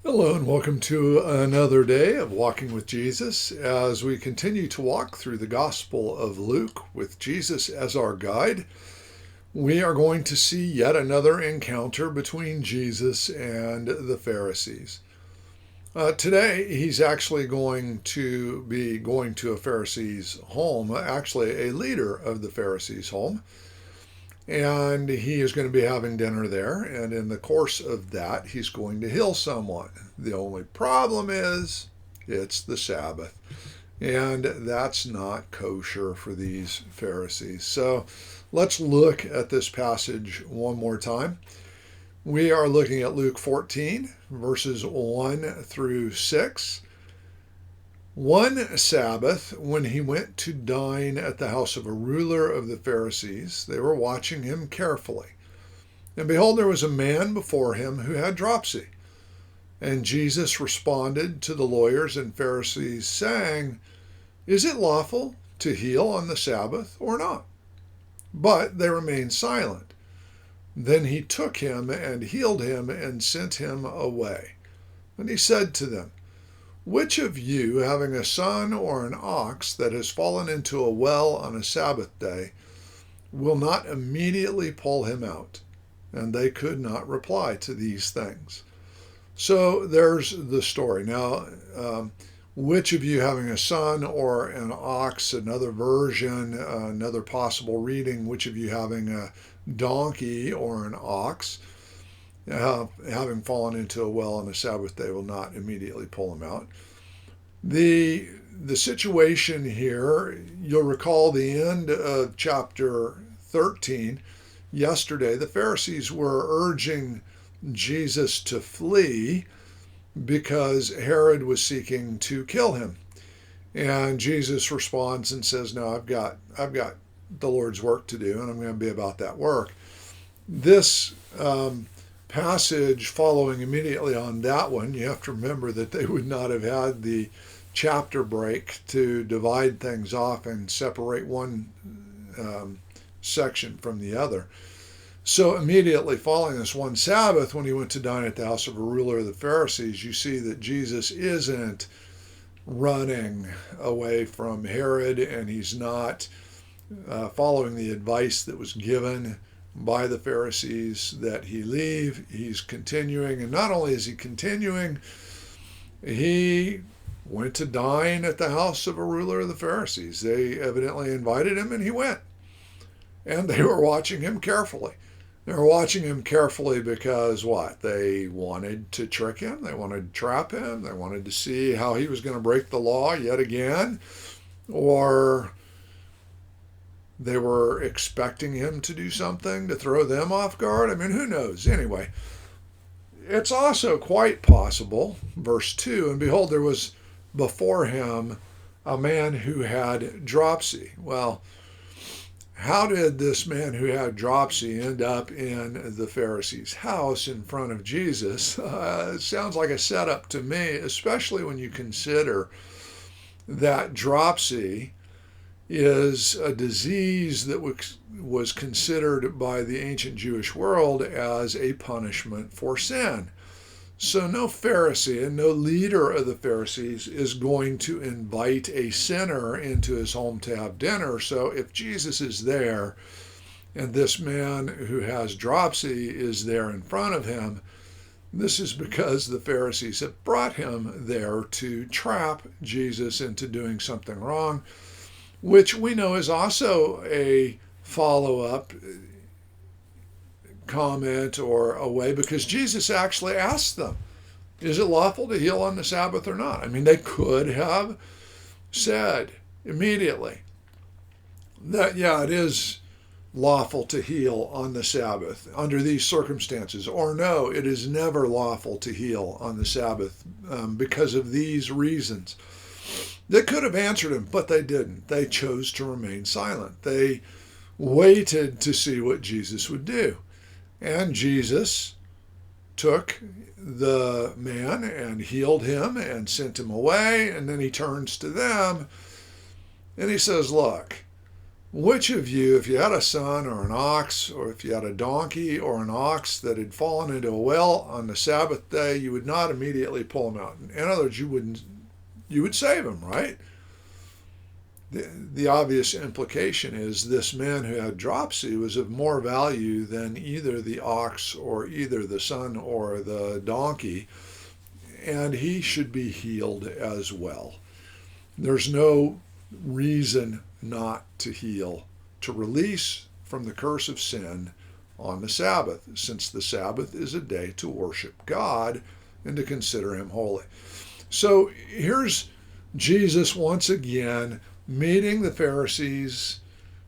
Hello, and welcome to another day of Walking with Jesus as we continue to walk through the Gospel of Luke with Jesus as our guide. We are going to see yet another encounter between Jesus and the Pharisees. Today, he's actually going to be going to a Pharisee's home, actually, a leader of the Pharisees' home. And he is going to be having dinner there. And in the course of that, he's going to heal someone. The only problem is it's the Sabbath. And that's not kosher for these Pharisees. So let's look at this passage one more time. We are looking at Luke 14, verses 1 through 6. One Sabbath, when he went to dine at the house of a ruler of the Pharisees, they were watching him carefully. And behold, there was a man before him who had dropsy. And Jesus responded to the lawyers and Pharisees, saying, "Is it lawful to heal on the Sabbath or not?" But they remained silent. Then he took him and healed him and sent him away. And he said to them, "Which of you, having a son or an ox that has fallen into a well on a Sabbath day, will not immediately pull him out?" And they could not reply to these things. So there's the story. Now, which of you having a son or an ox, another version, another possible reading, which of you having a donkey or an ox, having fallen into a well on the Sabbath day, will not immediately pull him out. The situation here, you'll recall the end of chapter 13. Yesterday, the Pharisees were urging Jesus to flee because Herod was seeking to kill him. And Jesus responds and says, "No, I've got the Lord's work to do, and I'm going to be about that work." This passage following immediately on that one, you have to remember that they would not have had the chapter break to divide things off and separate one section from the other. So immediately following this one Sabbath, when he went to dine at the house of a ruler of the Pharisees, you see that Jesus isn't running away from Herod, and he's not following the advice that was given by the Pharisees that he leave. He's continuing, and not only is he continuing, he went to dine at the house of a ruler of the Pharisees. They evidently invited him, and he went. And they were watching him carefully. They were watching him carefully because what? They wanted to trick him. They wanted to trap him. They wanted to see how he was going to break the law yet again. Or they were expecting him to do something to throw them off guard. I mean, who knows? Anyway, it's also quite possible, verse 2, and behold, there was before him a man who had dropsy. Well, how did this man who had dropsy end up in the Pharisees' house in front of Jesus? It sounds like a setup to me, especially when you consider that dropsy is a disease that was considered by the ancient Jewish world as a punishment for sin. So no Pharisee and no leader of the Pharisees is going to invite a sinner into his home to have dinner. So if Jesus is there and this man who has dropsy is there in front of him, this is because the Pharisees have brought him there to trap Jesus into doing something wrong, which we know is also a follow-up comment or a way, because Jesus actually asked them, "Is it lawful to heal on the Sabbath or not?" I mean, they could have said immediately that, yeah, it is lawful to heal on the Sabbath under these circumstances, or no, it is never lawful to heal on the Sabbath because of these reasons. They could have answered him, but they didn't. They chose to remain silent. They waited to see what Jesus would do. And Jesus took the man and healed him and sent him away. And then he turns to them and he says, "Look, Which of you, if you had a son or an ox, or if you had a donkey or an ox that had fallen into a well on the Sabbath day, you would not immediately pull him out? In other words, you would save him, right? The obvious implication is this man who had dropsy was of more value than either the ox or either the son or the donkey, and he should be healed as well. There's no reason not to heal, to release from the curse of sin on the Sabbath, since the Sabbath is a day to worship God and to consider him holy. So here's Jesus once again meeting the Pharisees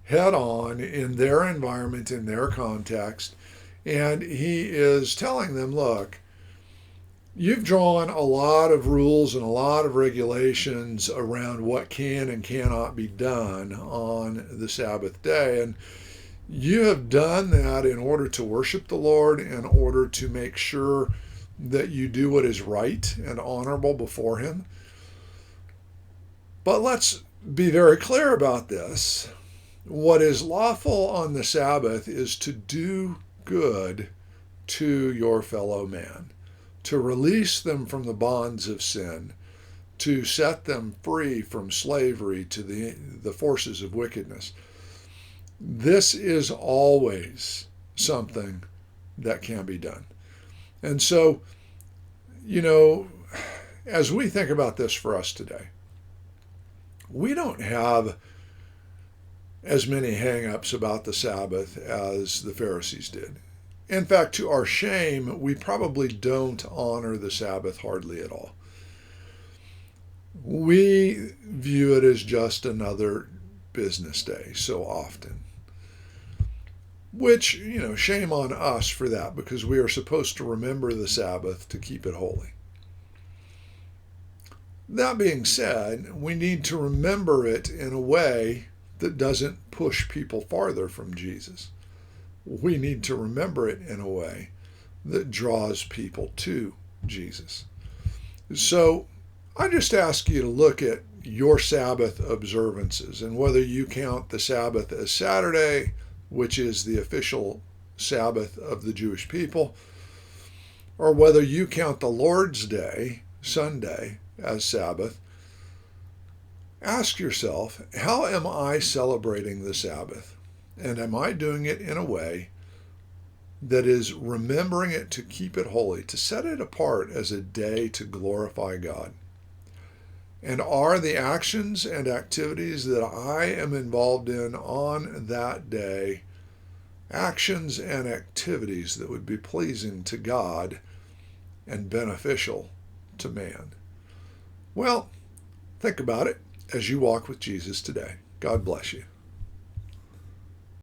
head on in their environment, in their context, and he is telling them, look, you've drawn a lot of rules and a lot of regulations around what can and cannot be done on the Sabbath day, and you have done that in order to worship the Lord, in order to make sure that you do what is right and honorable before him. But let's be very clear about this. What is lawful on the Sabbath is to do good to your fellow man, to release them from the bonds of sin, to set them free from slavery to the forces of wickedness. This is always something that can be done. And so, as we think about this for us today, we don't have as many hang-ups about the Sabbath as the Pharisees did. In fact, to our shame, we probably don't honor the Sabbath hardly at all. We view it as just another business day so often. Which, shame on us for that, because we are supposed to remember the Sabbath to keep it holy. That being said, we need to remember it in a way that doesn't push people farther from Jesus. We need to remember it in a way that draws people to Jesus. So I just ask you to look at your Sabbath observances and whether you count the Sabbath as Saturday, which is the official Sabbath of the Jewish people, or whether you count the Lord's Day, Sunday, as Sabbath. Ask yourself, how am I celebrating the Sabbath? And am I doing it in a way that is remembering it to keep it holy, to set it apart as a day to glorify God? And are the actions and activities that I am involved in on that day actions and activities that would be pleasing to God and beneficial to man? Well, think about it as you walk with Jesus today. God bless you.